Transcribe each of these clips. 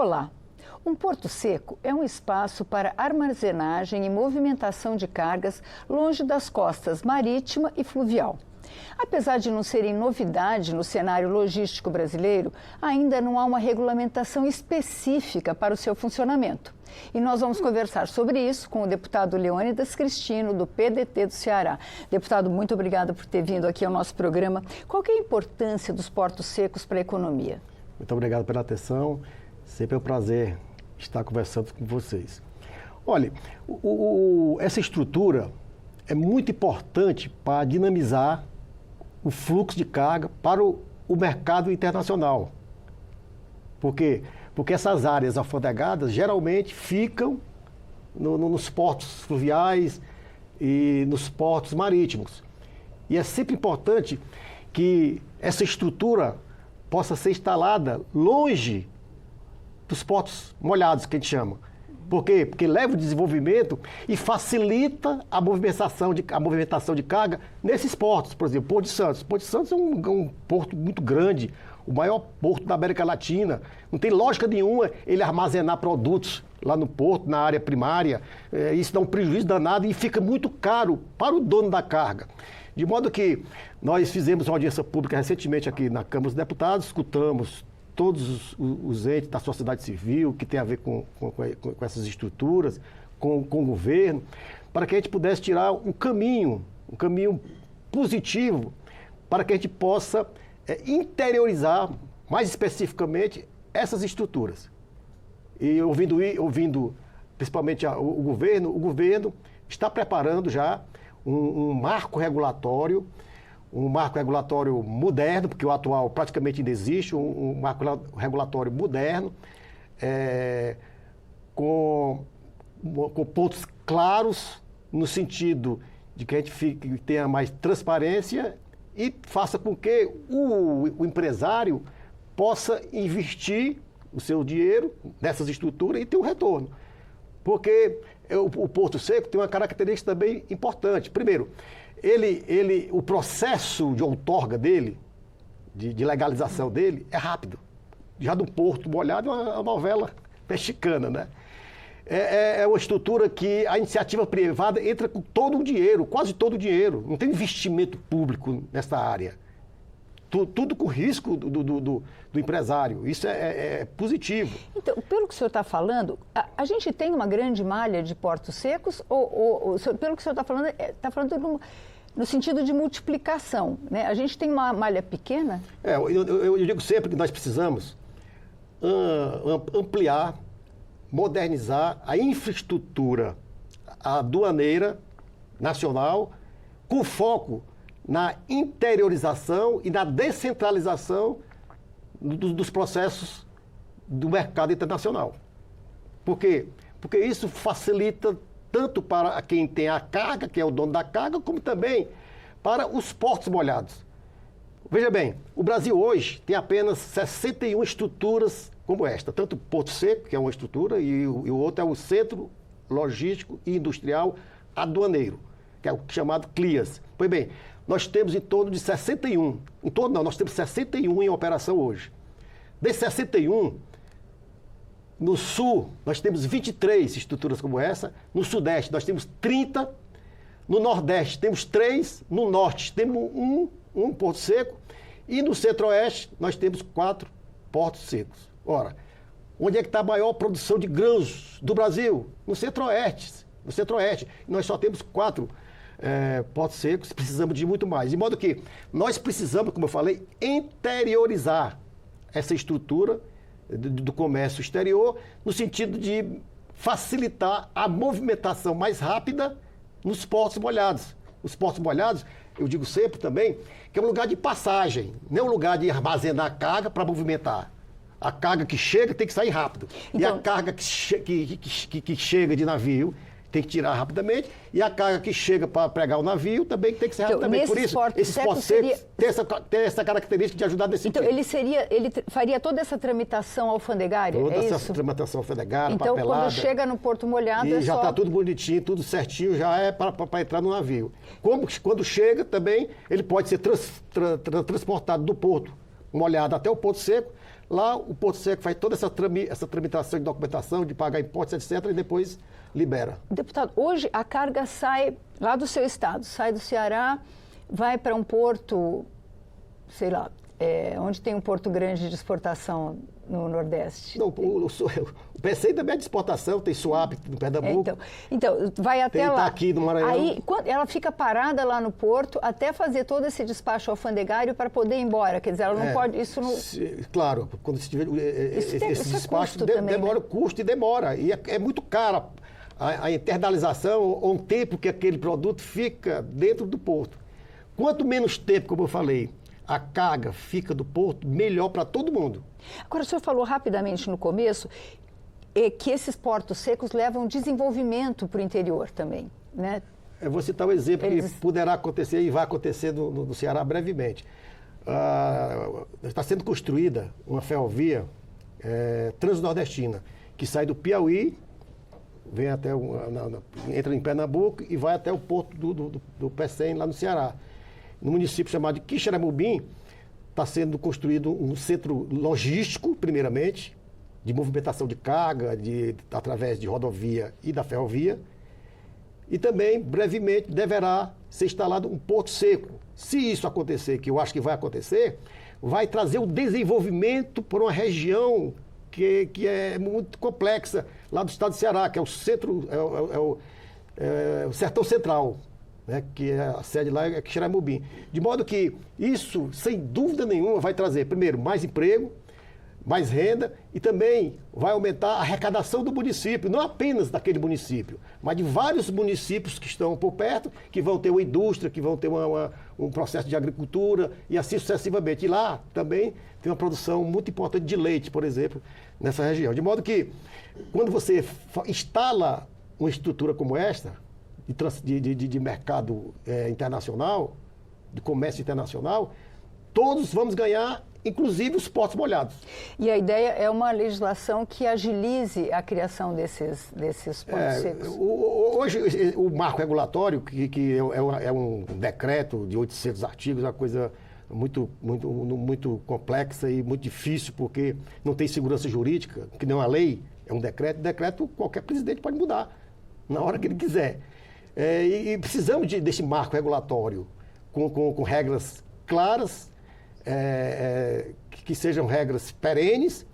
Olá! Um porto seco é um espaço para armazenagem e movimentação de cargas longe das costas marítima e fluvial. Apesar de não serem novidade no cenário logístico brasileiro, ainda não há uma regulamentação específica para o seu funcionamento. E nós vamos conversar sobre isso com o deputado Leônidas Cristino, do PDT do Ceará. Deputado, muito obrigada por ter vindo aqui ao nosso programa. Qual que é a importância dos portos secos para a economia? Muito obrigado pela atenção. Sempre é um prazer estar conversando com vocês. Olha, essa estrutura é muito importante para dinamizar o fluxo de carga para o mercado internacional. Por quê? Porque essas áreas alfandegadas geralmente ficam nos portos fluviais e nos portos marítimos. E é sempre importante que essa estrutura possa ser instalada longe dos portos molhados, que a gente chama. Por quê? Porque leva o desenvolvimento e facilita a movimentação de carga nesses portos. Por exemplo, Porto de Santos. Porto de Santos é um porto muito grande, o maior porto da América Latina. Não tem lógica nenhuma ele armazenar produtos lá no porto, na área primária. Isso dá um prejuízo danado e fica muito caro para o dono da carga. De modo que nós fizemos uma audiência pública recentemente aqui na Câmara dos Deputados, escutamos todos os entes da sociedade civil que tem a ver com essas estruturas, com o governo, para que a gente pudesse tirar um caminho positivo, para que a gente possa interiorizar, mais especificamente, essas estruturas. E ouvindo principalmente o governo está preparando já um marco regulatório moderno, porque o atual praticamente ainda existe, um marco regulatório moderno, com pontos claros, no sentido de que a gente tenha mais transparência e faça com que o empresário possa investir o seu dinheiro nessas estruturas e ter um retorno. Porque o Porto Seco tem uma característica também importante. Primeiro, o processo de outorga dele, de legalização dele, é rápido. Já do Porto Molhado é uma novela mexicana, né? É uma estrutura que a iniciativa privada entra com todo o dinheiro, quase todo o dinheiro. Não tem investimento público nessa área. Tudo com risco do empresário. Isso é positivo. Então, pelo que o senhor está falando, a gente tem uma grande malha de portos secos? Ou pelo que o senhor está falando no sentido de multiplicação, né? A gente tem uma malha pequena? Eu digo sempre que nós precisamos ampliar, modernizar a infraestrutura aduaneira nacional com foco na interiorização e na descentralização dos processos do mercado internacional. Por quê? Porque isso facilita tanto para quem tem a carga, que é o dono da carga, como também para os portos molhados. Veja bem, o Brasil hoje tem apenas 61 estruturas como esta, tanto o Porto Seco, que é uma estrutura, e o outro é o Centro Logístico e Industrial Aduaneiro, que é o chamado CLIAS. Pois bem, nós temos em torno de 61, nós temos 61 em operação hoje. Desses 61, no Sul, nós temos 23 estruturas como essa, no Sudeste nós temos 30, no Nordeste temos 3, no Norte temos um Porto Seco, e no Centro-Oeste nós temos 4 portos secos. Ora, onde é que está a maior produção de grãos do Brasil? No Centro-Oeste. Nós só temos 4 portos secos, precisamos de muito mais. De modo que nós precisamos, como eu falei, interiorizar essa estrutura do comércio exterior, no sentido de facilitar a movimentação mais rápida nos portos molhados. Os portos molhados, eu digo sempre também, que é um lugar de passagem, não é um lugar de armazenar carga para movimentar. A carga que chega tem que sair rápido. Então, e a carga que chega de navio tem que tirar rapidamente, e a carga que chega para pregar o navio também tem que ser rapidamente. Por isso, esses portos secos têm essa característica de ajudar nesse sentido. Então, ele faria toda essa tramitação alfandegária, toda essa tramitação alfandegária, então, papelada. Quando chega no Porto Molhado, e já está tudo bonitinho, tudo certinho, já é para entrar no navio. Quando chega também, ele pode ser transportado do Porto Molhado até o Porto Seco, Lá o Porto Seco faz toda essa tramitação de documentação, de pagar impostos, etc., e depois libera. Deputado, hoje a carga sai lá do seu estado, sai do Ceará, vai para um porto, sei lá, onde tem um porto grande de exportação no Nordeste. Não, o PCI também é de exportação, tem Suape no Pernambuco. Então, vai até tem lá. Itaqui no Maranhão. Aí, ela fica parada lá no porto até fazer todo esse despacho alfandegário para poder ir embora. Quer dizer, ela não pode... Isso não... Claro, quando se tiver esse despacho, também, demora, né? Custo e demora. E é muito caro a internalização ou um tempo que aquele produto fica dentro do porto. Quanto menos tempo, como eu falei, a carga fica do porto, melhor para todo mundo. Agora, o senhor falou rapidamente no começo que esses portos secos levam desenvolvimento para o interior também, né? Eu vou citar um exemplo que poderá acontecer e vai acontecer no Ceará brevemente. Está sendo construída uma ferrovia transnordestina, que sai do Piauí, vem até entra em Pernambuco e vai até o porto do Pecém, lá no Ceará. No município chamado de Quixeramobim, está sendo construído um centro logístico, primeiramente, de movimentação de carga, através de rodovia e da ferrovia. E também, brevemente, deverá ser instalado um porto seco. Se isso acontecer, que eu acho que vai acontecer, vai trazer o desenvolvimento para uma região que é muito complexa, lá do estado do Ceará, que é o centro, o Sertão Central, né, que a sede lá é Quixeramobim. De modo que isso, sem dúvida nenhuma, vai trazer, primeiro, mais emprego, mais renda e também vai aumentar a arrecadação do município, não apenas daquele município, mas de vários municípios que estão por perto, que vão ter uma indústria, que vão ter um processo de agricultura e assim sucessivamente. E lá também tem uma produção muito importante de leite, por exemplo, nessa região. De modo que, quando você instala uma estrutura como esta, de mercado internacional, de comércio internacional, todos vamos ganhar, inclusive os portos molhados. E a ideia é uma legislação que agilize a criação desses portos secos? Hoje, o marco regulatório, que é um decreto de 800 artigos, é uma coisa muito complexa e muito difícil, porque não tem segurança jurídica, que não é uma lei, é um decreto. Decreto qualquer presidente pode mudar, na hora que ele quiser. E precisamos desse marco regulatório com regras claras, que sejam regras perenes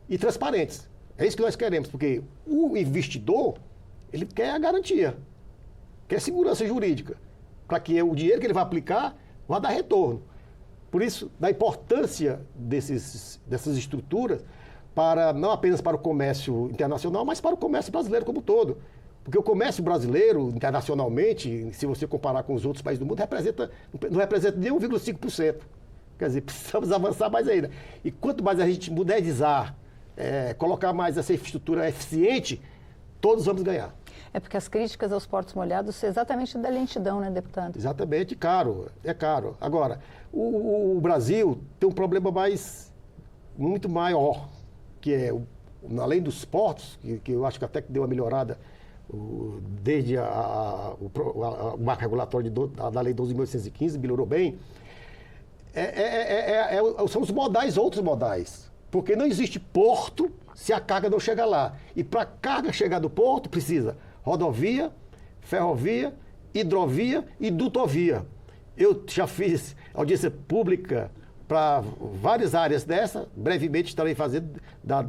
e transparentes. É isso que nós queremos, porque o investidor, ele quer a garantia, quer segurança jurídica, para que o dinheiro que ele vai aplicar vá dar retorno. Por isso, da importância dessas estruturas, não apenas para o comércio internacional, mas para o comércio brasileiro como um todo. Porque o comércio brasileiro, internacionalmente, se você comparar com os outros países do mundo, não representa nem 1,5%. Quer dizer, precisamos avançar mais ainda. E quanto mais a gente modernizar, colocar mais essa infraestrutura eficiente, todos vamos ganhar. É porque as críticas aos portos molhados são exatamente da lentidão, né, deputado? Exatamente, é caro. Agora, o Brasil tem um problema muito maior, que é, além dos portos, que eu acho que até que deu uma melhorada desde o marco regulatório da Lei 12.815, melhorou bem, são os modais, outros modais. Porque não existe porto se a carga não chega lá. E para a carga chegar do porto, precisa rodovia, ferrovia, hidrovia e dutovia. Eu já fiz audiência pública para várias áreas dessa, brevemente estarei fazendo da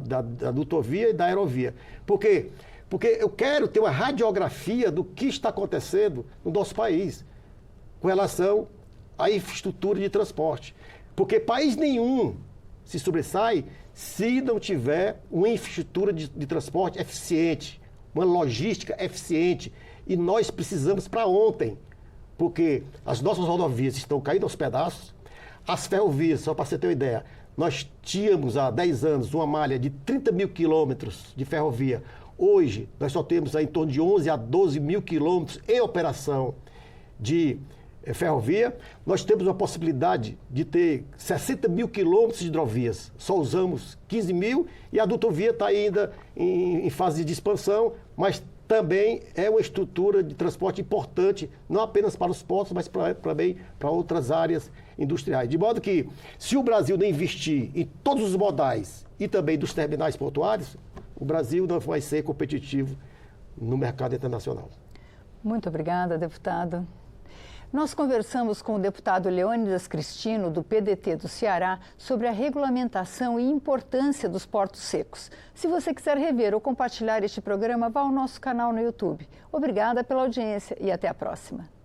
dutovia e da aerovia. Por quê? Porque eu quero ter uma radiografia do que está acontecendo no nosso país com relação à infraestrutura de transporte. Porque país nenhum se sobressai se não tiver uma infraestrutura de transporte eficiente, uma logística eficiente. E nós precisamos para ontem, porque as nossas rodovias estão caindo aos pedaços, as ferrovias, só para você ter uma ideia, nós tínhamos há 10 anos uma malha de 30 mil quilômetros de ferrovia. Hoje, nós só temos em torno de 11 a 12 mil quilômetros em operação de ferrovia. Nós temos a possibilidade de ter 60 mil quilômetros de hidrovias. Só usamos 15 mil e a dutovia está ainda em fase de expansão, mas também é uma estrutura de transporte importante, não apenas para os portos, mas também para outras áreas industriais. De modo que, se o Brasil não investir em todos os modais e também dos terminais portuários, o Brasil não vai ser competitivo no mercado internacional. Muito obrigada, deputado. Nós conversamos com o deputado Leônidas Cristino, do PDT do Ceará, sobre a regulamentação e importância dos portos secos. Se você quiser rever ou compartilhar este programa, vá ao nosso canal no YouTube. Obrigada pela audiência e até a próxima.